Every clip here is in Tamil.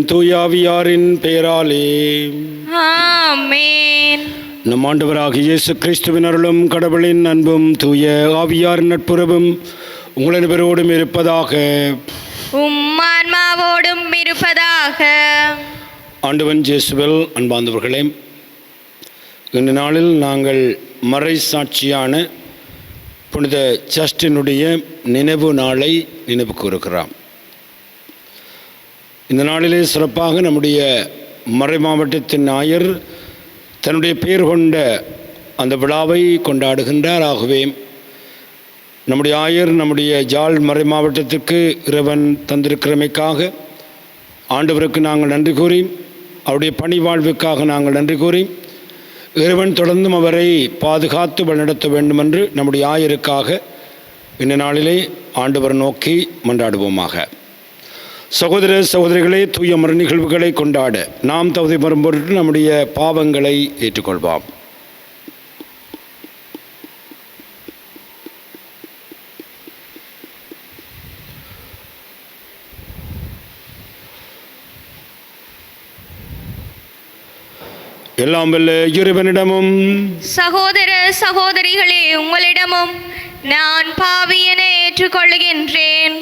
தூயாவியாரின் பெயராலே ஆமென். நம் ஆண்டவராகிய இயேசு கிறிஸ்துவின் அருளும் கடவுளின் அன்பும் தூய ஆவியாரின் நட்புறவும் உங்கள் அனைவரோடும் இருப்பதாக. ஆன்மாவோடும் இருப்பதாக. ஆண்டவன் இயேசுவில் அன்பார்ந்தவர்களே, இந்த நாளில் நாங்கள் மறை சாட்சியான புனித ஜஸ்டினுடைய நினைவு நாளை நினைவு கூறுகிறோம். இந்த நாளிலே சிறப்பாக நம்முடைய மறை மாவட்டத்தின் ஆயர் தன்னுடைய பெயர் கொண்ட அந்த விழாவை கொண்டாடுகின்றார். ஆகவே நம்முடைய ஆயர் நம்முடைய ஜாழ் மறை மாவட்டத்திற்கு இறைவன் தந்திருக்கிறமைக்காக ஆண்டவருக்கு நாங்கள் நன்றி கூறி, அவருடைய பணி வாழ்வுக்காக நாங்கள் நன்றி கூறி, இறைவன் தொடர்ந்தும் அவரை பாதுகாத்து வழிநடத்த வேண்டுமென்று நம்முடைய ஆயருக்காக இந்த நாளிலே ஆண்டவர் நோக்கி மன்றாடுவோமாக. சகோதர சகோதரிகளே, தூய மறை நிகழ்வுகளை கொண்டாட நாம் தகுதி பெறும் பொருட்டு நம்முடைய பாவங்களை ஏற்றுக்கொள்வோம். எல்லாம் வல்ல இறைவனிடமும் சகோதர சகோதரிகளே, உங்களிடமும் நான் பாவி என ஏற்றுக்கொள்கின்றேன்.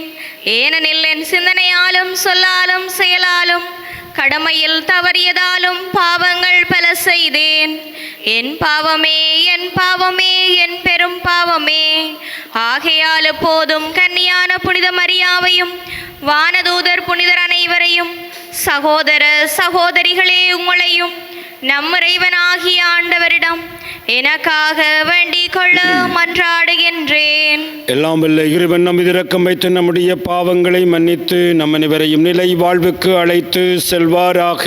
ஏனெனில் என் சிந்தனையாலும் சொல்லாலும் செயலாலும் கடமையில் தவறியதாலும் பாவங்கள் பல செய்தேன். என் பாவமே, என் பாவமே, என் பெரும் பாவமே. ஆகையால் எப்போதும் கன்னியான புனித மரியாவையும் வானதூதர் புனிதர் அனைவரையும், சகோதர சகோதரிகளே உங்களையும் நம் இறைவனாகிய ஆண்டவரிடம் எனக்காக வேண்டிக் கொள்ள மன்றாடுகின்றேன். எல்லாம் வல்ல இறைவன் நம் இரக்கம் வைத்து நம்முடைய பாவங்களை மன்னித்து நம் அனைவரையும் நிலை வாழ்வுக்கு அழைத்து செல்வாராக.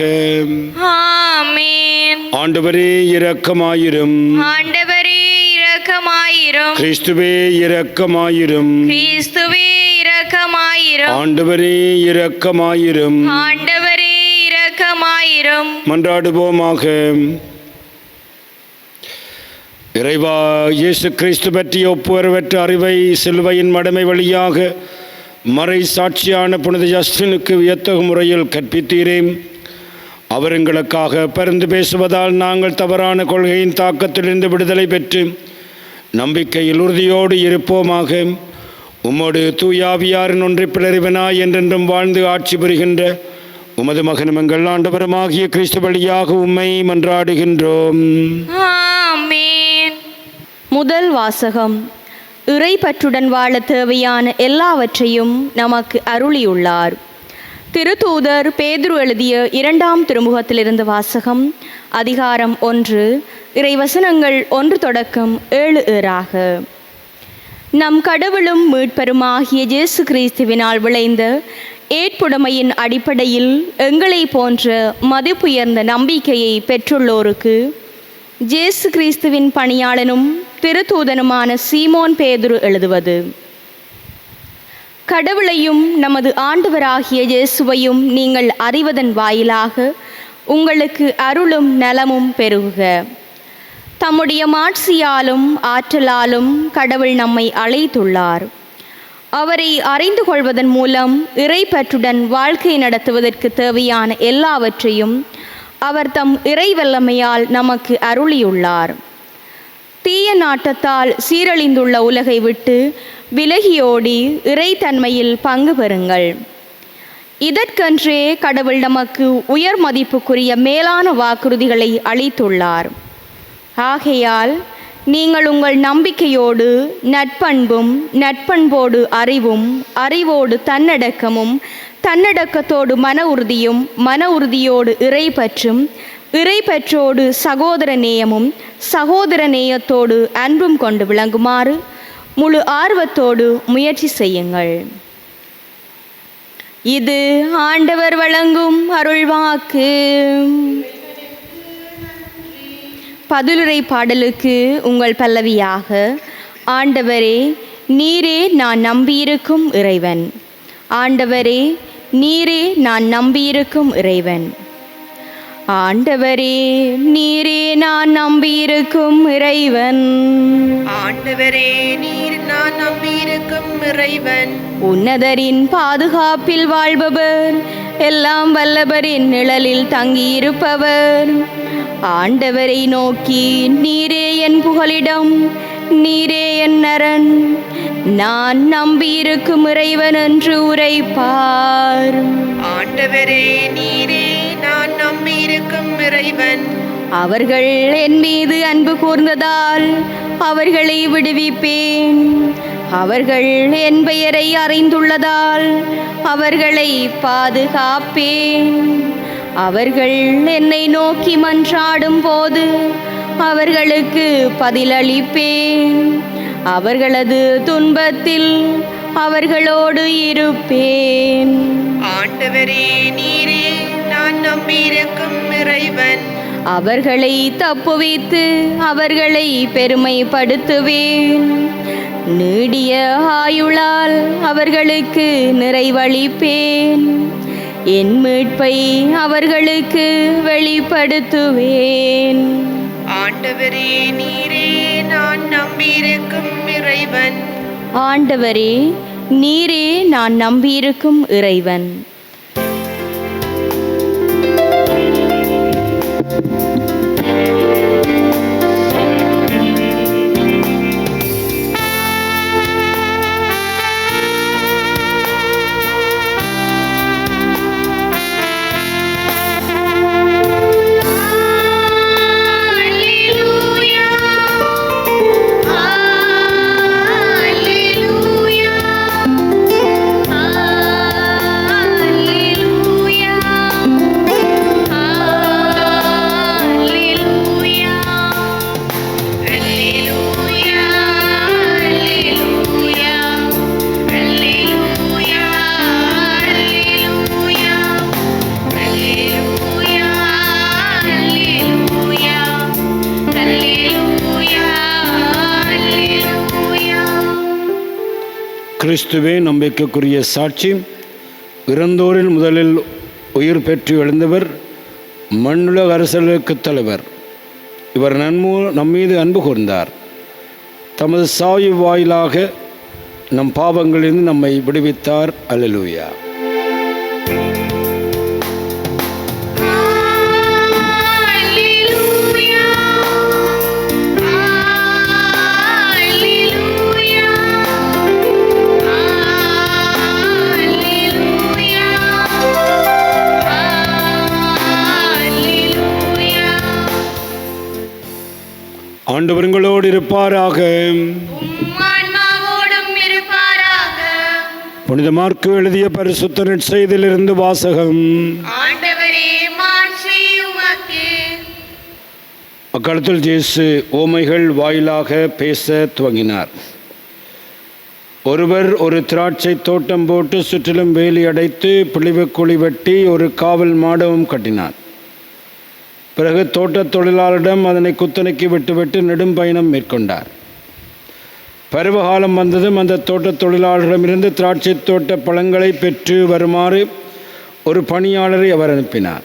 ஆமென். ஆண்டவரே இரக்கமாயிரும். ஆண்டவரே இரக்கமாயிரும். கிறிஸ்துவே இரக்கமாயிரும். கிறிஸ்துவே இரக்கமாயிரும். ஆண்டவரே இரக்கமாயிரும். ஆண்டவரே இரக்கமாயிரும். மன்றாடுவோமாக. இறைவா, இயேசு கிறிஸ்து பற்றிய ஒப்புரவற்ற அறிவை சிலுவையின் மடமை வழியாக மறை சாட்சியான புனித ஜஸ்டினுக்கு வியத்தகு முறையில் கற்பித்தீரே. அவர் எங்களுக்காக பரிந்து பேசுவதால் நாங்கள் தவறான கொள்கையின் தாக்கத்திலிருந்து விடுதலை பெற்று நம்பிக்கையில் உறுதியோடு இருப்போமாக. உம்மோடு தூயாவியாரின் ஒன்றிப்பில் இறைவனாய் என்றென்றும் வாழ்ந்து ஆட்சி புரிகின்ற உமது மகனும் எங்கள் ஆண்டவருமாகிய கிறிஸ்து வழியாக உம்மை மன்றாடுகின்றோம். ஆமென். முதல் வாசகம். இறைப்பற்றுடன் வாழ தேவையான எல்லாவற்றையும் நமக்கு அருளியுள்ளார். திருத்தூதர் பேதுரு எழுதிய 2ஆம் திருமுகத்திலிருந்து வாசகம். அதிகாரம் 1, இறைவசனங்கள் 1 தொடக்கம் 7 ஏறாக. நம் கடவுளும் மீட்பருமாகிய இயேசு கிறிஸ்துவினால் விளைந்த ஏற்புடைமையின் அடிப்படையில் எங்களை போன்ற மதிப்புயர்ந்த நம்பிக்கையை பெற்றுள்ளோருக்கு இயேசு கிறிஸ்துவின் பணியாளனும் திருத்தூதனுமான சீமோன் பேதுரு எழுதுவது. கடவுளையும் நமது ஆண்டவராகிய இயேசுவையும் நீங்கள் அறிவதன் வாயிலாக உங்களுக்கு அருளும் நலமும் பெருகுக. தம்முடைய மாட்சியாலும் ஆற்றலாலும் கடவுள் நம்மை அழைத்துள்ளார். அவரை அறிந்து கொள்வதன் மூலம் இறைப்பற்றுடன் வாழ்க்கை நடத்துவதற்கு தேவையான எல்லாவற்றையும் அவர் தம் இறைவல்லமையால் நமக்கு அருளியுள்ளார். தீய நாட்டத்தால் சீரழிந்துள்ள உலகை விட்டு விலகியோடி இறைத்தன்மையில் பங்கு பெறுங்கள். இதற்கென்றே கடவுள் நமக்கு உயர் மதிப்புக்குரிய மேலான வாக்குறுதிகளை அளித்துள்ளார். ஆகையால் நீங்கள் உங்கள் நம்பிக்கையோடு நட்பண்பும், நட்பண்போடு அறிவும், அறிவோடு தன்னடக்கமும், தன்னடக்கத்தோடு மன உறுதியும், மன உறுதியோடு இறைப்பற்றும், இறைப்பற்றோடு சகோதர நேயமும், சகோதர நேயத்தோடு அன்பும் கொண்டு விளங்குமாறு முழு ஆர்வத்தோடு முயற்சி செய்யுங்கள். இது ஆண்டவர் வழங்கும் அருள்வாக்கு. பதிலுரை பாடலுக்கு உங்கள் பல்லவியாக: ஆண்டவரே நீரே நான் நம்பியிருக்கும் இறைவன். ஆண்டவரே நீரே நான் நம்பியிருக்கும் இறைவன். ஆண்டவரே நீரே நான் நம்பியிருக்கும் இறைவன். ஆண்டவரே நீர் நான் நம்பியிருக்கும் இறைவன். உன்னதரின் பாதுகாப்பில் வாழ்பவர் எல்லாம் வல்லவரின் நிழலில் தங்கியிருப்பவர். ஆண்டவரை நோக்கி, நீரே என் புகலிடம், நீரே என் அரண், நான் நம்பியிருக்கும் இறைவன் என்று உரைப்பார். ஆண்டவரே நீரே நான் நம்பியிருக்கும் இறைவன். அவர்கள் என் மீது அன்பு கூர்ந்ததால் அவர்களை விடுவிப்பேன். அவர்கள் என் பெயரை அறிந்துள்ளதால் அவர்களை பாதுகாப்பேன். அவர்கள் என்னை நோக்கி மன்றாடும் போது அவர்களுக்கு பதிலளிப்பேன். அவர்களது துன்பத்தில் அவர்களோடு இருப்பேன். ஆண்டவரே நீரே நான் நம்பியிருக்கும் இறைவன். அவர்களை தப்புவித்து அவர்களை பெருமைப்படுத்துவேன். நீடிய ஆயுளால் அவர்களுக்கு நிறைவளிப்பேன். என் மீட்பை அவர்களுக்கு வெளிப்படுத்துவேன். ஆண்டவரே நீரே நான் நம்பியிருக்கும் இறைவன். ஆண்டவரே, நீரே நான் நம்பியிருக்கும் இறைவன். கிறிஸ்துவே நம்பிக்கைக்குரிய சாட்சி. இறந்தோரில் முதலில் உயிர் பெற்று எழுந்தவர், மண்ணுலக அரசர்களுக்கு தலைவர். இவர் நம்மீது அன்பு கூர்ந்தார். தமது சாவு வாயிலாக நம் பாவங்களிலிருந்து நம்மை விடுவித்தார். அல்லேலூயா. ஆண்டவர்களோடு இருப்பாராக. புனித மார்க்கு எழுதிய பரிசுத்த நற்செய்தியிலிருந்து வாசகம். அக்காலத்தில் இயேசு ஓமைகள் வாயிலாக பேச துவங்கினார். ஒருவர் ஒரு திராட்சை தோட்டம் போட்டு சுற்றிலும் வேலி அடைத்து பிழிவு குழி வெட்டி ஒரு காவல் மாடமும் கட்டினார். பிறகு தோட்டத் தொழிலாளரிடம் அதனை குத்தனைக்கு விட்டுவிட்டு நெடும் பயணம் மேற்கொண்டார். பருவகாலம் வந்ததும் அந்த தோட்டத் தொழிலாளரிடமிருந்து திராட்சை தோட்ட பழங்களை பெற்று வருமாறு ஒரு பணியாளரை அவர் அனுப்பினார்.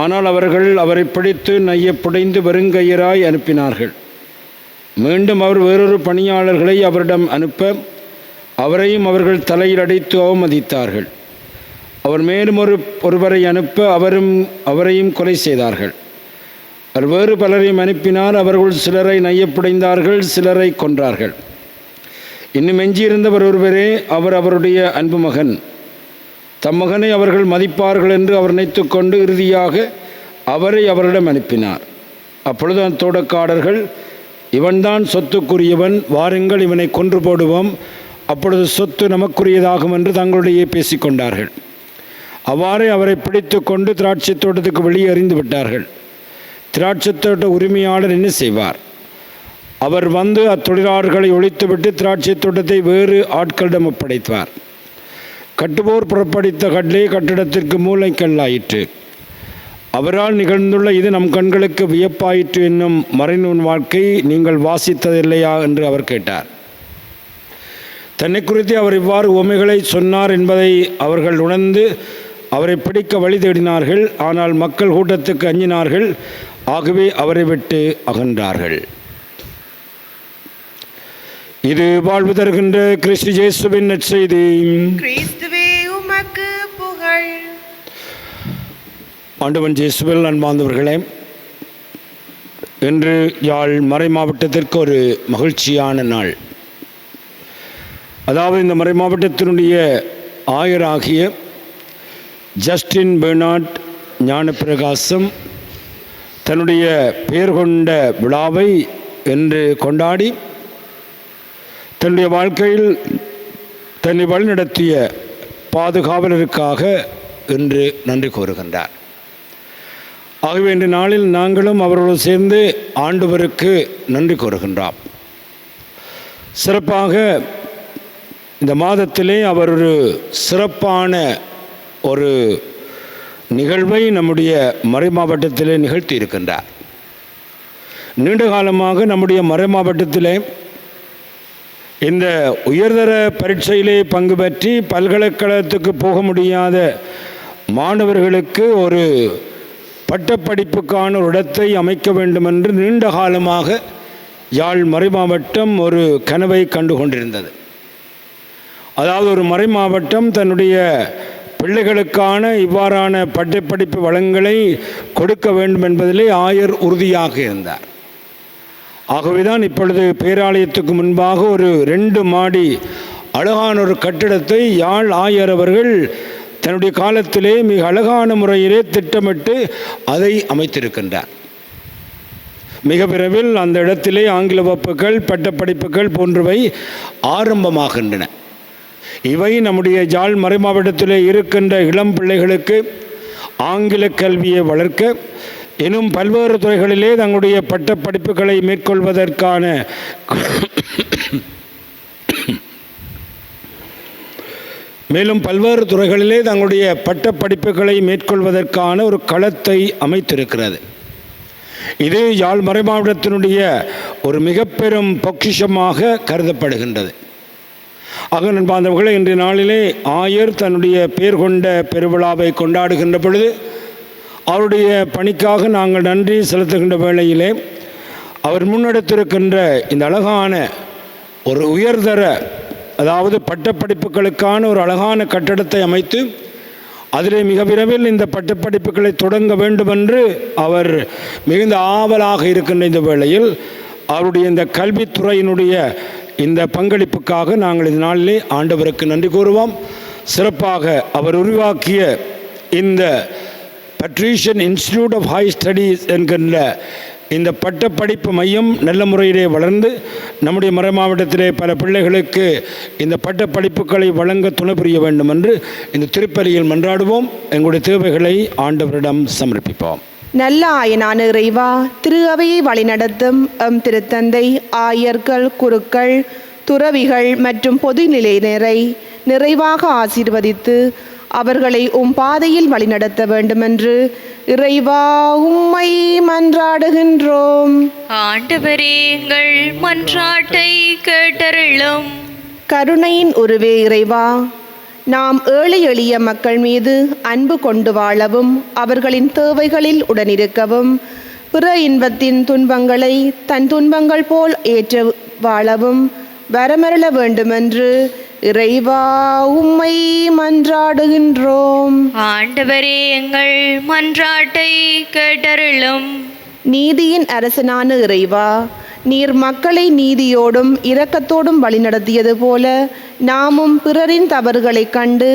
ஆனால் அவர்கள் அவரை பிடித்து நைய புடைந்து வெறுங்கையராய் அனுப்பினார்கள். மீண்டும் அவர் வேறொரு பணியாளர்களை அவரிடம் அனுப்ப அவரையும் அவர்கள் தலையில் அடித்து அவமதித்தார்கள். அவர் மேலும் ஒருவரை அனுப்ப அவரையும் கொலை செய்தார்கள். அவர் வேறு பலரையும் அனுப்பினார். அவர்கள் சிலரை நையப்புடைந்தார்கள், சிலரை கொன்றார்கள். இன்னும் எஞ்சியிருந்தவர் ஒருவரே, அவர் அவருடைய அன்பு மகன். தம் மகனை அவர்கள் மதிப்பார்கள் என்று அவர் நினைத்து கொண்டு இறுதியாக அவரை அவரிடம் அனுப்பினார். அப்பொழுது அந்த தோட்டக்காரர்கள், இவன்தான் சொத்துக்குரியவன், வாருங்கள் இவனை கொன்று போடுவோம், அப்பொழுது சொத்து நமக்குரியதாகும் என்று தங்களுடைய பேசிக்கொண்டார்கள். அவ்வாறே அவரை பிடித்து கொண்டு திராட்சை தோட்டத்துக்கு வெளியே எறிந்து விட்டார்கள். திராட்சை தோட்ட உரிமையாளர் என்ன செய்வார்? அவர் வந்து அத்தொழிலாளர்களை ஒழித்துவிட்டு திராட்சை தோட்டத்தை வேறு ஆட்களிடம் ஒப்படைத்தார். கட்டுவோர் புறப்படுத்த கல்லே கட்டிடத்திற்கு மூளைக்கல்லாயிற்று. அவரால் நிகழ்ந்துள்ள இது நம் கண்களுக்கு வியப்பாயிற்று என்னும் மறைநூல் வாழ்க்கை நீங்கள் வாசித்ததில்லையா என்று அவர் கேட்டார். தன்னை குறித்து அவர் இவ்வாறு உவமைகளை சொன்னார் என்பதை அவர்கள் உணர்ந்து அவரை பிடிக்க வழி தேடினார்கள். ஆனால் மக்கள் கூட்டத்துக்கு அஞ்சினார்கள். ஆகவே அவரை விட்டு அகன்றார்கள். இது வாழ்வு தருகின்ற கிறிஸ்து இயேசுவின் நற்செய்தி. கிறிஸ்துவே உமக்கு புகழ். ஆண்டவன் இயேசுவில் அன்பார்ந்தவர்களே, இன்று யாழ் மறை மாவட்டத்திற்கு ஒரு மகிழ்ச்சியான நாள். அதாவது இந்த மறை மாவட்டத்தினுடைய ஆயராகிய ஜஸ்டின் பெர்னார்ட் ஞானப்பிரகாசம் தன்னுடைய பெயர் கொண்ட விழாவை என்று கொண்டாடி தன்னுடைய வாழ்க்கையில் தன்னை வழிநடத்திய பாதுகாவலருக்காக இன்று நன்றி கூறுகின்றார். ஆகவே இன்று நாளில் நாங்களும் அவரோடு சேர்ந்து ஆண்டவருக்கு நன்றி கூறுகின்றோம். சிறப்பாக இந்த மாதத்திலே அவர் ஒரு சிறப்பான ஒரு நிகழ்வை நம்முடைய மறை மாவட்டத்திலே நிகழ்த்தி இருக்கின்றார். நீண்ட காலமாக நம்முடைய மறை மாவட்டத்திலே இந்த உயர்தர பரீட்சையிலே பங்கு பெற்றி பல்கலைக்கழகத்துக்கு போக முடியாத மாணவர்களுக்கு ஒரு பட்டப்படிப்புக்கான ஒரு இடத்தை அமைக்க வேண்டும் என்று நீண்ட காலமாக யாழ் மறை மாவட்டம் ஒரு கனவை கண்டு கொண்டிருந்தது. அதாவது ஒரு மறை மாவட்டம் தன்னுடைய பிள்ளைகளுக்கான இவ்வாறான பட்டப்படிப்பு வளங்களை கொடுக்க வேண்டும் என்பதிலே ஆயர் உறுதியாக இருந்தார். ஆகவேதான் இப்பொழுது பேராலயத்துக்கு முன்பாக ஒரு 2 மாடி அழகான ஒரு கட்டிடத்தை யாழ் ஆயர் அவர்கள் தன்னுடைய காலத்திலே மிக அழகான முறையிலே திட்டமிட்டு அதை அமைத்திருக்கின்றார். மிக விரைவில் அந்த இடத்திலே ஆங்கில வகுப்புகள் பட்டப்படிப்புகள் போன்றவை ஆரம்பமாகின்றன. இவை நம்முடைய யாழ் மறை மாவட்டத்திலே இருக்கின்ற இளம் பிள்ளைகளுக்கு ஆங்கில கல்வியை வளர்க்க இன்னும் பல்வேறு துறைகளிலே தங்களுடைய பட்டப்படிப்புகளை மேற்கொள்வதற்கான மேலும் பல்வேறு துறைகளிலே தங்களுடைய பட்டப்படிப்புகளை மேற்கொள்வதற்கான ஒரு களத்தை அமைத்திருக்கிறது. இது யாழ் மறை மாவட்டத்தினுடைய ஒரு மிக பெரும் பொக்கிஷமாக கருதப்படுகின்றது. ஆக நண்பார்ந்தவர்களே, இன்றைய நாளிலே ஆயர் தன்னுடைய பெயர் கொண்ட பெருவிழாவை கொண்டாடுகின்ற பொழுது அவருடைய பணிக்காக நாங்கள் நன்றி செலுத்துகின்ற வேளையிலே அவர் முன்னெடுத்திருக்கின்ற இந்த அழகான ஒரு உயர்தர, அதாவது பட்டப்படிப்புகளுக்கான ஒரு அழகான கட்டடத்தை அமைத்து அதிலே மிக விரைவில் இந்த பட்டப்படிப்புகளை தொடங்க வேண்டும் என்று அவர் மிகுந்த ஆவலாக இருக்கின்ற இந்த வேளையில் அவருடைய இந்த கல்வித்துறையினுடைய இந்த பங்களிப்புக்காக நாங்கள் இந்த நாளிலே ஆண்டவருக்கு நன்றி கூறுவோம். சிறப்பாக அவர் உருவாக்கிய இந்த பட்ரீஷியன் இன்ஸ்டிடியூட் ஆஃப் ஹை ஸ்டடீஸ் என்கின்ற இந்த பட்டப்படிப்பு மையம் நல்ல முறையிலே வளர்ந்து நம்முடைய மறை மாவட்டத்திலே பல பிள்ளைகளுக்கு இந்த பட்டப்படிப்புகளை வழங்க துணை புரிய வேண்டும் என்று இந்த திருப்பலியில் மன்றாடுவோம். எங்களுடைய தேவைகளை ஆண்டவரிடம் சமர்ப்பிப்போம். நல்ல ஆயனான இறைவா, திரு அவையை வழிநடத்தும் எம் திருத்தந்தை, ஆயர்கள், குருக்கள், துறவிகள் மற்றும் பொதுநிலையினரை நிறைவாக ஆசீர்வதித்து அவர்களை உம் பாதையில் வழிநடத்த வேண்டுமென்று இறைவா உம்மை மன்றாடுகின்றோம். ஆண்டவரே, எங்கள் மன்றாட்டை கேட்டருளும். கருணையின் உருவே இறைவா, நாம் ஏழை எளிய மக்கள் மீது அன்பு கொண்டு வாழவும் அவர்களின் தேவைகளில் உடனிருக்கவும் பிற இன்பத்தின் துன்பங்களை தன் துன்பங்கள் போல் ஏற்று வாழவும் வரமருள வேண்டுமென்று இறைவா உம்மை மன்றாடுகின்றோம். ஆண்டவரே, எங்கள் மன்றாட்டை கேட்டருளும். நீதியின் அரசனான இறைவா, நீர் மக்களை நீதியோடும் இரக்கத்தோடும் வழிநடத்தியது போல நாமும் பிறரின் தவறுகளைக் கண்டு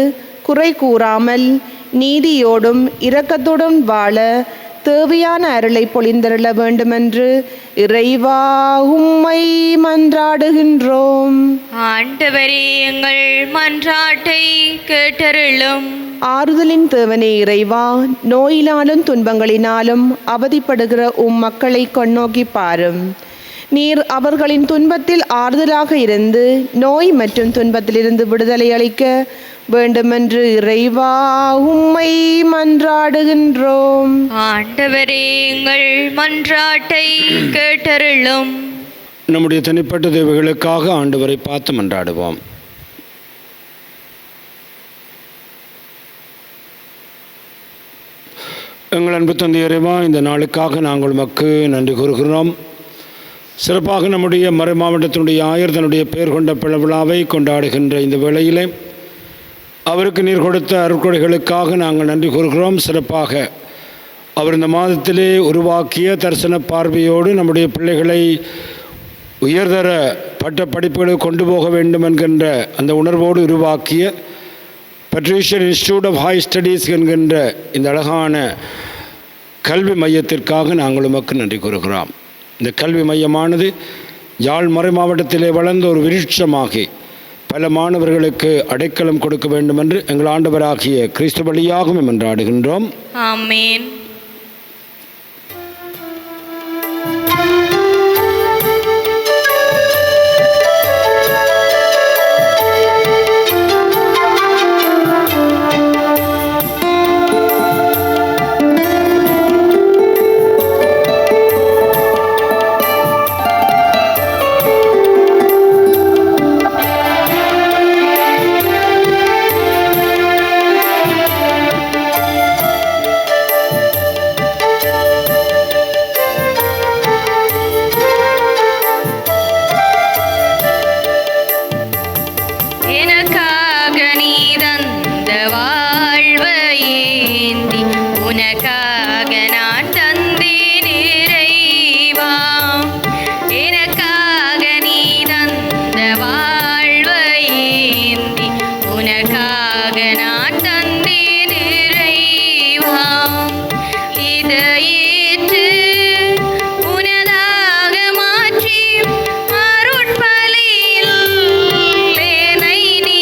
குறை கூறாமல் நீதியோடும் இரக்கத்தோடும் வாழ தேவையான அருளை பொழிந்தருள வேண்டுமென்று இறைவா உம்மை மன்றாடுகின்றோம். ஆண்டவரே, எங்கள் மன்றாட்டை கேட்டருளும். ஆறுதலின் தேவனே இறைவா, நோயினாலும் துன்பங்களினாலும் அவதிப்படுகிற உம் மக்களை கண்ணோக்கி பாரும். நீர் அவர்களின் துன்பத்தில் ஆறுதலாக இருந்து நோய் மற்றும் துன்பத்திலிருந்து விடுதலை அளிக்க வேண்டுமென்று இறைவா உம்மை மன்றாடுகின்றோம். ஆண்டவரே, எங்கள் மன்றாட்டை கேட்டருளும். நம்முடைய தனிப்பட்ட தேவைகளுக்காக ஆண்டவரை பார்த்து மன்றாடுவோம். எங்கள் அன்பு தந்தை இறைவா, இந்த நாளுக்காக நாங்கள் உமக்கு நன்றி கூறுகிறோம். சிறப்பாக நம்முடைய மறை மாவட்டத்தினுடைய ஆயர் தன்னுடைய பெயர் கொண்ட விழாவை கொண்டாடுகின்ற இந்த வேளையிலே அவருக்கு நீர் கொடுத்த அருட்கொடைகளுக்காக நாங்கள் நன்றி கூறுகிறோம். சிறப்பாக அவர் இந்த மாதத்திலே உருவாக்கிய தரிசன பார்வையோடு நம்முடைய பிள்ளைகளை உயர்தர பட்ட படிப்புகளுக்கு கொண்டு போக வேண்டும் என்கின்ற அந்த உணர்வோடு உருவாக்கிய பட்ரிஷியன் இன்ஸ்டிடியூட் ஆஃப் ஹை ஸ்டடீஸ் என்கின்ற இந்த அழகான கல்வி மையத்திற்காக நாங்கள் உமக்கு நன்றி கூறுகிறோம். இந்த கல்வி மையமானது யாழ் மறை மாவட்டத்திலே வளர்ந்த ஒரு விருட்சமாகி பல மாணவர்களுக்கு அடைக்கலம் கொடுக்க வேண்டும் என்று எங்கள் ஆண்டவராகிய கிறிஸ்து வழியாகவும் மன்றாடுகின்றோம். ஆமென். எனக்காக நீ தந்த வாழ்வை ஏந்தி உனக்காக நான் தந்தேன் இறைவா. எனக்காக நீ தந்த வாழ்வை ஏந்தி உனக்காக நான் தந்தேன் இறைவா. இதை ஏற்று உனதாக மாற்றி அருட்பலியில் என்னை நீ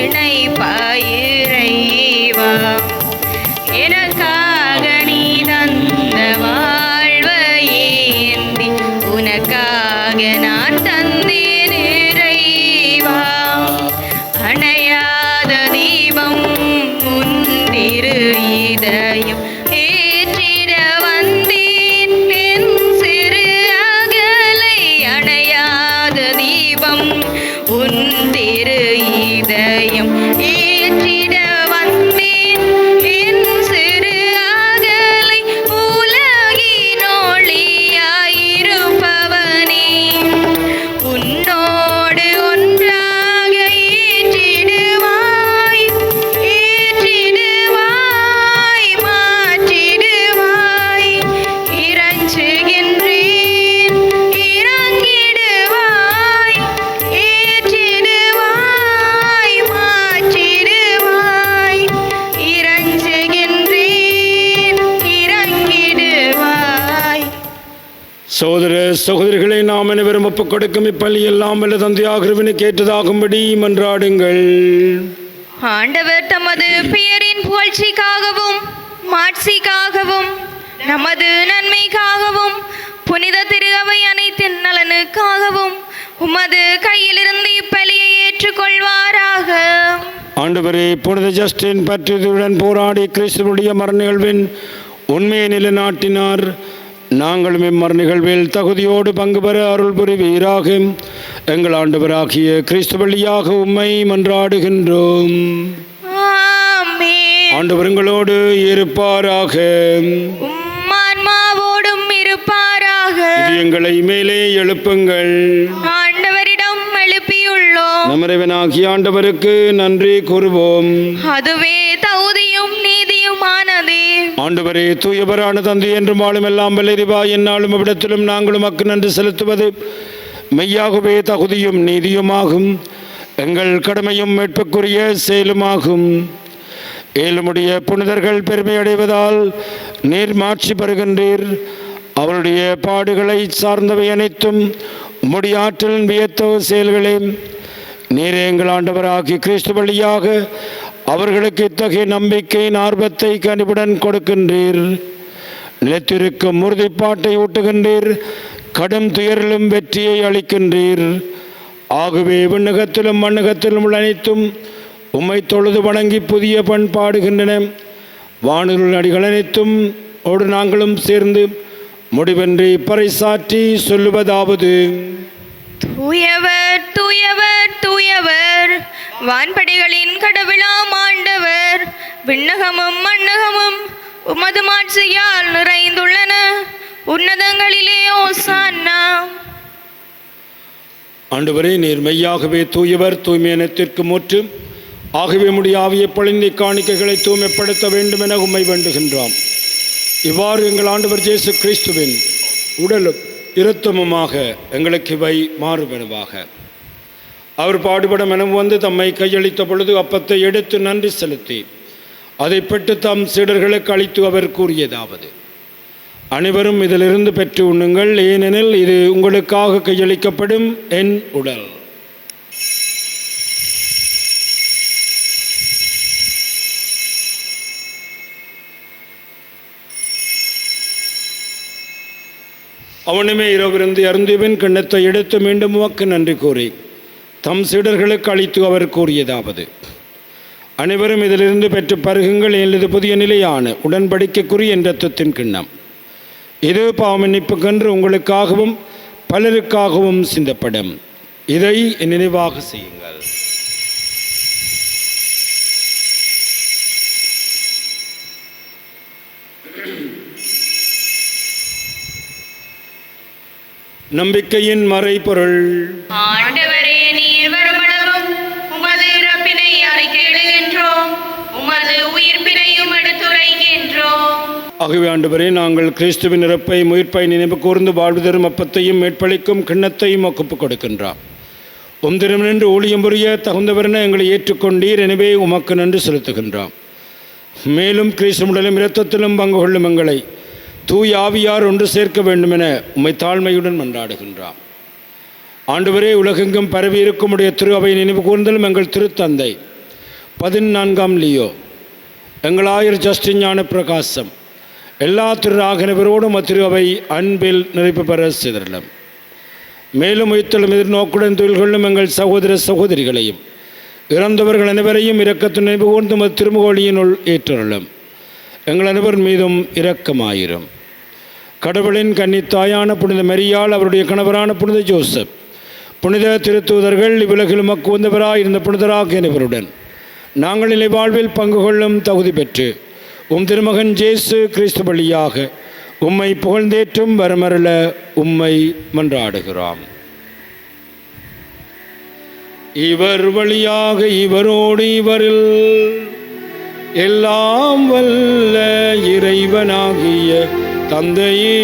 இணைப்பாய் இறைவா. எனக்காக நீ தந்த வாழ்வை ஏந்தி உனக்காக நான் தந்தேன் இறைவா. அணையாத தீபம் உன் திரு இதயம் ஏற்றிட வந்தேன் என் சிறு அகலை. அணையாத தீபம் உன் திரு இதயம் ஏற்றிட வந்தேன் என் சிறு அகலை. உலகின் ஒளியாயிருப்பவனே உன்னோடு ஒன்றாக ஏற்றிடுவாய் ஏற்றிடுவாய் மாற்றிடுவாய். இறைஞ்சுகின்றேன் இறங்கிடுவாய் ஏற்றிடுவாய் மாற்றிடுவாய். இறைஞ்சுகின்றேன் இறங்கிடுவாய். சகோதர சகோதரிகளை நாம் அனைவரும் ஒப்புக் கொடுக்கும் இப்பள்ளி எல்லாம் வல்ல தந்தையாகிறவனு கேட்டதாகும்படி மன்றாடுங்கள். ஆண்டவர் தமது பெயரின் புகழ்ச்சிக்காகவும் மாட்சிக்காகவும் நமது நன்மைக்காகவும் புனித திரு அவை அனைத்தின் நலனுக்காகவும் உமது கையிலிருந்து இப்பலியை ஏற்றுக்கொள்வாராக. ஆண்டவரே, புனித ஜஸ்டின் பற்றியுடன் போராடி கிறிஸ்துவுடைய மரண நிகழ்வின் உண்மையை நிலைநாட்டினார். நாங்களும் இம்மரண நிகழ்வில் தகுதியோடு பங்கு பெற அருள் புரிவீராக. எங்கள் ஆண்டவராகிய கிறிஸ்து வழியாக உம்மை மன்றாடுகின்றோம். ஆமென். ஆண்டவர் உங்களோடு இருப்பாராக. உம்மான்மாவோடும் இருப்பாராக. எங்களை மேலே எழுப்புங்கள். ஆண்டவரிடம் எழுப்பியுள்ளோம். நம் இறைவனாகிய ஆண்டவருக்கு நன்றி கூறுவோம். அதுவே தகுதியும் நீதியுமானதே. ஆண்டவரே, தூயவரான தந்தை என்றும் வாழும் எல்லாம் வல்லறிவா என்னாலும் அவ்விடத்திலும் நாங்களும் மக்கு நன்றி செலுத்துவது மெய்யாகவே தகுதியும் நீதியுமாகும். எங்கள் கடமையும் மீட்புக்குரிய செயலுமாகும். ஏழுமுடைய புனிதர்கள் பெருமை அடைவதால் நீர் மாட்சி பெறுகின்றீர். அவருடைய பாடுகளை சார்ந்தவை அனைத்தும் உம்முடைய ஆற்றலின் வியத்தோ செயல்களே. நீரே எங்கள் ஆண்டவராகிய கிறிஸ்து வழியாக அவர்களுக்கு இத்தகைய நம்பிக்கையின் ஆர்வத்தை கனிவுடன் கொடுக்கின்றீர். நிலைத்திருக்கும் உறுதிப்பாட்டை ஊட்டுகின்றீர். கடும் துயரிலும் வெற்றியை அளிக்கின்றீர். ஆகவே விண்ணகத்திலும் மண்ணகத்திலும் உள்ள அனைத்தும் உம்மை தொழுது வணங்கி புதிய பண்பாடுகின்றன. வானூர் அடிகள் அனைத்தும் ஓடு நாங்களும் சேர்ந்து முடிவின்றி பறைசாற்றி சொல்லுவதாவது: தூயவர் தூயவர் தூயவர், வான்படைகளின் கடவுளாம் ஆண்டவர். விண்ணகமும் மண்ணகமும் உமது மாட்சியால் நிறைந்துள்ளன. உன்னதங்களிலே ஓசான்னா. ஆண்டவரே, நீர் மெய்யாகவே தூயவர், தூய்மையினத்திற்கு முற்று. ஆகவே உம்முடைய ஆவியை பொழிந்து காணிக்கைகளை தூய்மைப்படுத்த வேண்டும் என உம்மை வேண்டுகின்றோம். இவ்வாறு எங்கள் ஆண்டவர் இயேசு கிறிஸ்துவின் உடலும் இரத்தமுமாக எங்களுக்கு இவை மாறுபடுவாக. அவர் பாடுபட மனம் வந்து தம்மை கையளித்த பொழுது அப்பத்தை எடுத்து நன்றி செலுத்தி அதை பெற்று தம் சீடர்களுக்கு அளித்து அவர் கூறியதாவது: அனைவரும் இதிலிருந்து பெற்று உண்ணுங்கள், ஏனெனில் இது உங்களுக்காக கையளிக்கப்படும் என் உடல். அவனுமே இரவிருந்து அருந்தியபின் கிண்ணத்தை எடுத்து மீண்டும் உமக்கு நன்றி கூறி தம் சீடர்களுக்கு அளித்து அவர் கூறியதாவது: அனைவரும் இதிலிருந்து பெற்று பருகுங்கள், இது புதிய நிலையான உடன்படிக்கைக்குரிய என் இரத்தத்தின் கிண்ணம். இது பாவமன்னிப்புக்கென்று உங்களுக்காகவும் பலருக்காகவும் சிந்தப்படும். இதை நினைவாக செய்யுங்கள். நம்பிக்கையின் மறைபொருள். ஆண்டவரே, நீர் வருமளவும் உமது இறப்பினை அறிக்கையிடுகின்றோம், உமது உயிர்ப்பினையும் எடுத்துரைக்கின்றோம். ஆகவே ஆண்டவரே, நாங்கள் கிறிஸ்துவின் இறப்பை உயிர்ப்பை நினைவு கூர்ந்து வாழ்வு தரும் அப்பத்தையும் மேற்பளிக்கும் கிண்ணத்தையும் ஒப்புக் கொடுக்கின்றோம். உம்திரம் நின்று ஊழியம் புரிய தகுந்தவரென எங்களை ஏற்றுக்கொண்டீர், எனவே உமக்கு நன்றி செலுத்துகின்றோம். மேலும் கிறிஸ்து உடலும் இரத்தத்திலும் பங்கு கொள்ளும் எங்களை தூய் ஆவியார் ஒன்று சேர்க்க வேண்டுமென உம்மை தாழ்மையுடன் மன்றாடுகின்றோம். ஆண்டவரே, உலகெங்கும் பரவி இருக்கும் உடைய திரு அவை நினைவு கூர்ந்தலும் எங்கள் திருத்தந்தை 14ஆம் லியோ, எங்கள் ஆயர் ஜஸ்டின் ஞான பிரகாசம், எல்லா திரு ஆகியவரோடும் திரு அவை அன்பில் நிறைப்பு பெற செய்தரலும். மேலும் உயிர்த்தலும் எதிர்நோக்குடன் தொழில் கொள்ளும் எங்கள் சகோதர சகோதரிகளையும் இறந்தவர்கள் அனைவரையும் இரக்கத்து நினைவு கூர்ந்து திருமுகோழியினுள் ஏற்றருளும். எங்கள் அனைவர் மீதும் இரக்கமாயிரும். கடவுளின் கன்னித்தாயான புனித மரியாள், அவருடைய கணவரான புனித ஜோசப், புனித திருத்தூதர்கள், இவ்வுலகில் உமக்கு உந்தவராய் இருந்த புனிதராக அனைவருடன் நாங்கள் நிலை வாழ்வில் பங்கு கொள்ளும் தகுதி பெற்று உம் திருமகன் இயேசு கிறிஸ்து வழியாக உம்மை புகழ்ந்தேற்றும் வரமருள உம்மை மன்றாடுகிறோம். இவர் வழியாக இவரோடு இவரில் எல்லாம் வல்ல இறைவனாகிய தந்தையே,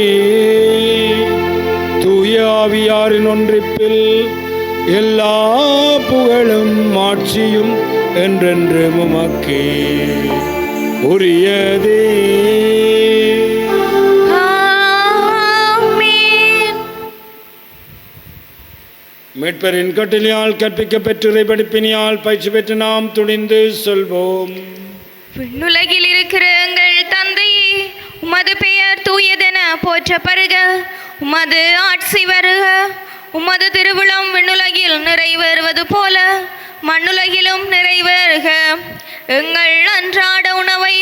தூய ஆவியாரின் ஒன்றிப்பில் எல்லா புகழும் ஆட்சியும் என்றென்று உமக்கே உரியதே. மீட்பரின் கட்டளையால் கற்பிக்க பெற்று இறைபடிப்பினியால் பயிற்சி பெற்று நாம் துணிந்து சொல்வோம்: விண்ணுலகில் இருக்கிற எங்கள் தந்தையே, உமது பெயர் தூயதென போற்ற பருக, உமது ஆட்சி வருக, உமது திருவிழம் விண்ணுலகில் நிறைவேறுவது போல மண்ணுலகிலும் நிறைவேறுக. எங்கள் அன்றாட உணவை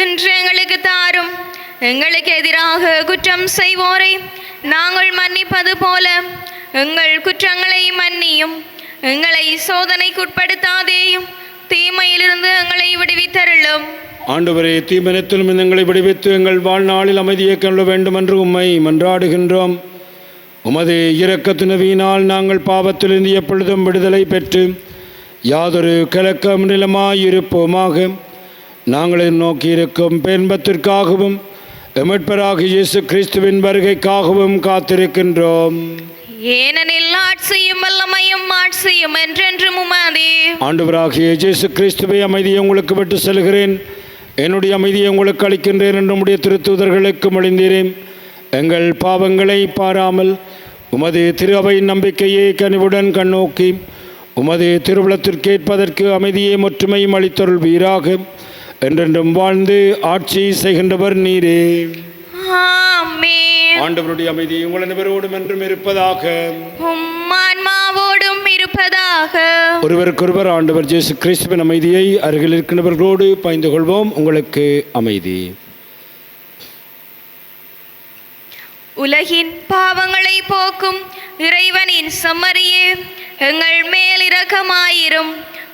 இன்று எங்களுக்கு தாரும், எங்களுக்கு எதிராக குற்றம் செய்வோரை நாங்கள் மன்னிப்பது போல எங்கள் குற்றங்களை மன்னியும், எங்களை சோதனைக்குட்படுத்தாதேயும், தீமையிலிருந்து எங்களை விடுவித்தருளும். ஆண்டவரே, தீமனத்திலும் எங்களை விடுவித்து எங்கள் வாழ்நாளில் அமைதியை கொள்ள வேண்டும் என்று உம்மை மன்றாடுகின்றோம். உமது இரக்கத்துணவியினால் நாங்கள் பாவத்திலிருந்து எப்பொழுதும் விடுதலை பெற்று யாதொரு கலக்கம் நிலமாயிருப்போமாக. நாங்கள் நோக்கி இருக்கும் பேன்பத்திற்காகவும் எமட்பராகிய இயேசு கிறிஸ்துவின் வருகைக்காகவும் காத்திருக்கின்றோம். ஏனெனில் ஆட்சியும் வல்லமையும் ஆட்சியும் என்றென்றும் உமதே. ஆண்டவராகிய இயேசு கிறிஸ்துவை, அமைதியை உங்களுக்கு விட்டு செல்கிறேன், என்னுடைய அமைதியை உங்களுக்கு அளிக்கின்றேன் என்று உம்முடைய திருத்தூதர்களுக்கு மொழிந்தீரேன். எங்கள் பாவங்களை பாராமல் உமது திரு அவையின் நம்பிக்கையை கனிவுடன் கண்ணோக்கி உமது திருவுளத்திற்கேற்பதற்கு அமைதியை ஒற்றுமையும் அளித்தருள்வீராக. என்றென்றும் வாழ்ந்து ஆட்சி செய்கின்றவர் நீரே. ஆமென். ஆண்டவருடைய அமைதி உங்கள் அனைவரோடும் என்றும் இருப்பதாக, உம் ஆன்மாவோடும் இருப்பதாக. ஒருவருக்கொருவர் ஆண்டவர் இயேசு கிறிஸ்துவின் அமைதியை அருகில் இருக்கின்றவர்களோடு பகிர்ந்து கொள்வோம். உங்களுக்கு அமைதி. உலகின் பாவங்களை போக்கும் இறைவனின் செம்மறியே, எங்கள் மேல் இரக்கமாயிரும்.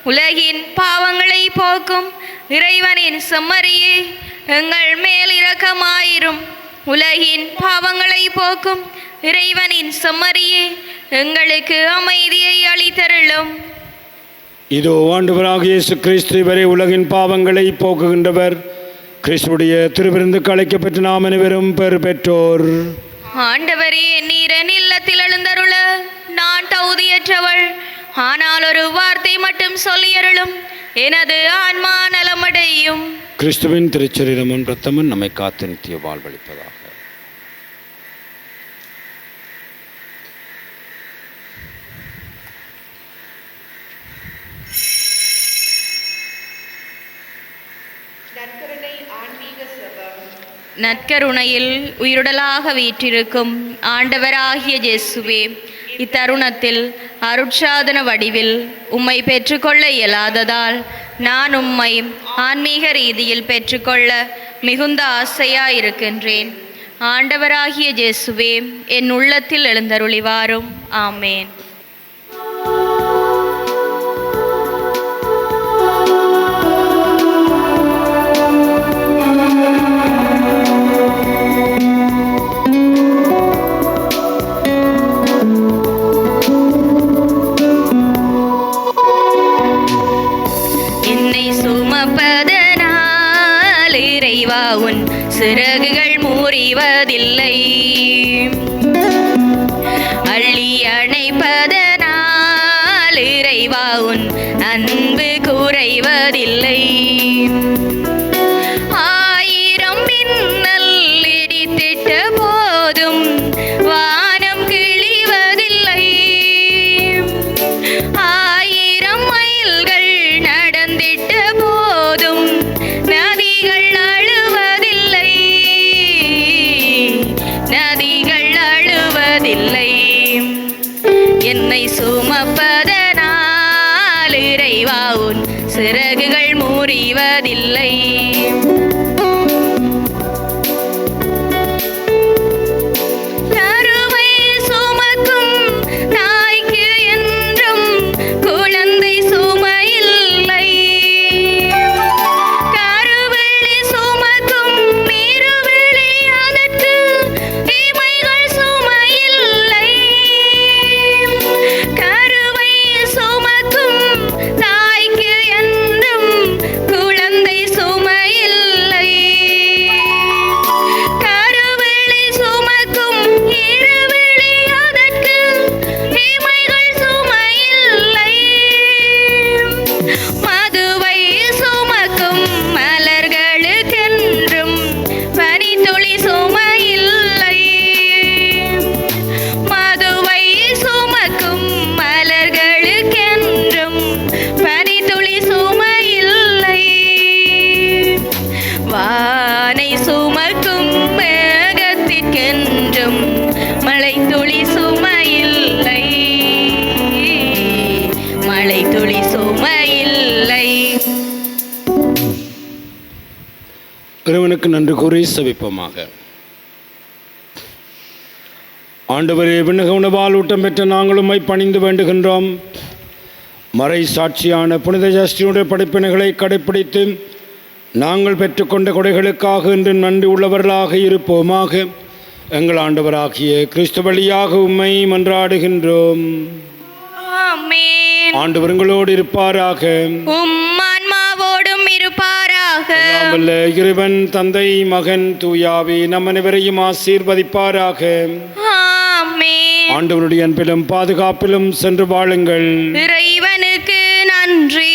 உலகின் பாவங்களை போக்கும் இறைவனின் செம்மறியே, எங்கள் மேல் இரக்கமாயிரும். உலகின் பாவங்களை போக்கும் இறைவனின் செம்மறியே, எங்களுக்கு அமைதியை அளித்தருளும். இதோ ஆண்டவராகிய இயேசு கிறிஸ்து, இவரே உலகின் பாவங்களை போக்குகின்றவர். கிறிஸ்துடைய திருவிருந்துக்கு அழைக்கப்பட்ட நாம் அனைவரும் பெறு பெற்றோர். ஆண்டவரே, நீர் என் இல்லத்தில் எழுந்தருள நான் தகுதியற்றவள். ஆனால் ஒரு வார்த்தை மட்டும் சொல்லியருளும், எனது ஆன்மா நலமடையும். கிறிஸ்துவின் திருச்சரீரமும் இரத்தமும் நம்மை காத்து நித்திய வாழ்வளிப்பதாக. நற்கருணையில் உயிருடலாக வீற்றிருக்கும் ஆண்டவராகிய இயேசுவே, இத்தருணத்தில் அருட்சாதன வடிவில் உம்மை பெற்றுக்கொள்ள இயலாததால் நான் உம்மை ஆன்மீக ரீதியில் பெற்றுக்கொள்ள மிகுந்த ஆசையாயிருக்கின்றேன். ஆண்டவராகிய இயேசுவே, என் உள்ளத்தில் எழுந்தருளிவாரும். ஆமேன். உன் சிறகுகள் முறிவதில்லை, அள்ளி அணைப்பதனால் இறைவா உன் அன்பு குறைவதில்லை. ஆயிரம் மின்னல் இடித்திட்ட போதும் வானம் கிழிவதில்லை, ஆயிரம் மைல்கள் நடந்திட்ட போதும் நதிகள் அழுவதில்லை. என்னை சுமப்பதனால் இறைவா உன் சிறகுகள் முறிவதில்லை. கருவை சுமக்கும் தாய்க்கு என்றும் குழந்தை சுமையில்லை, கருவிழி சுமக்கும் இருவிழி அதற்கு இமைகள் சுமையில்லை. கருவை சுமக்கும் தாய்க்கு என்றும் குழந்தை சுமையில்லை, கருவிழி சுமக்கும் இருவிழி அதற்கு இமைகள் சுமையில்லை. மதுவை சுமக்கும் மலர்களுக்கென்றும் பனித்துளி சுமையில்லை, மதுவை சுமக்கும் மலர்களுக்கென்றும் பனித்துளி சுமையில்லை. வானை சுமக்கும் மேகத்திற்கென்றும் மழை துளி சுமையில்லை, மழை துளி சுமையில்லை. இறைவனுக்கு நன்றி கூறி செபிப்போமாக. ஆண்டவரே, விண்ணக உணவால் ஊட்டம் பெற்ற நாங்கள் உம்மை பணிந்து வேண்டுகின்றோம். மறை சாட்சியான புனித ஜஸ்டினுடைய படிப்பினைகளை கடைப்பிடித்து நாங்கள் பெற்றுக்கொண்ட கொடைகளுக்காக இன்று நன்றி உள்ளவர்களாக இருப்போமாக. எங்கள் ஆண்டவராகிய கிறிஸ்து வழியாக உம்மை மன்றாடுகின்றோம். ஆமென். ஆண்டவர் உங்களோடு இருப்பாராக. உம் ஆன்மாவோடும் இருப்பாராக. எல்லாம் வல்ல இறைவன் தந்தை மகன் தூயாவி நம் அனைவரையும் ஆசீர்வதிப்பாராக. ஆமென். ஆண்டவருடைய அன்பிலும் பாதுகாப்பிலும் சென்று வாழுங்கள். இறைவனுக்கு நன்றி.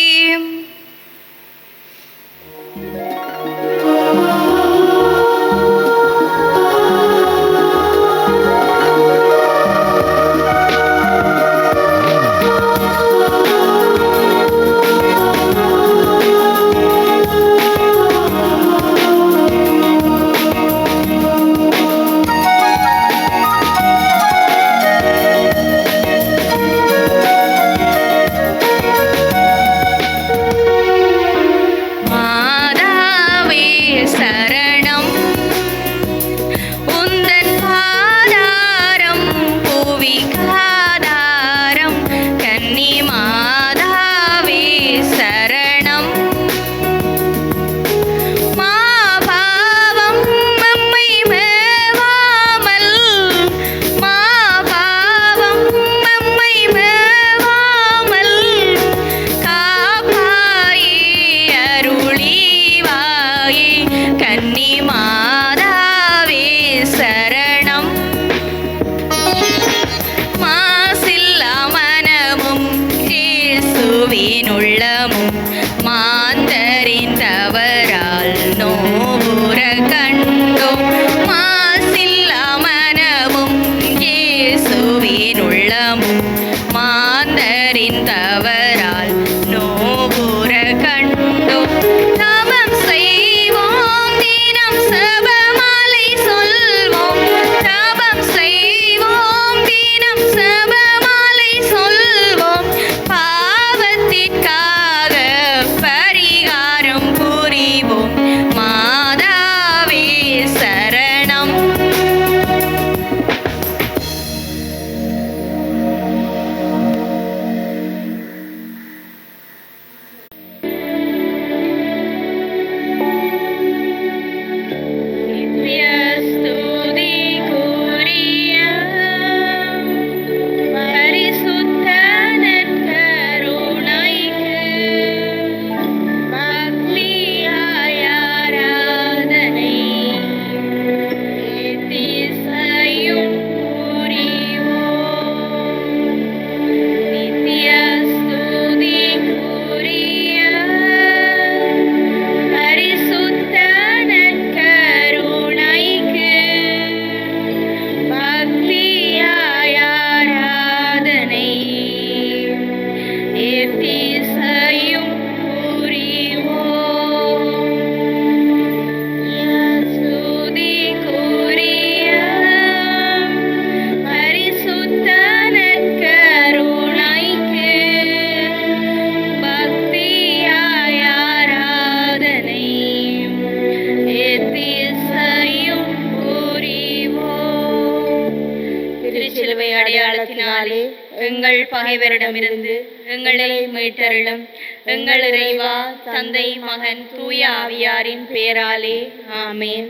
கிருபையாலே எங்கள் பகைவரிடமிருந்து எங்களை மீட்டருளும். எங்கள் இறைவா, தந்தை, மகன், தூய ஆவியாரின் பெயராலே ஆமென்.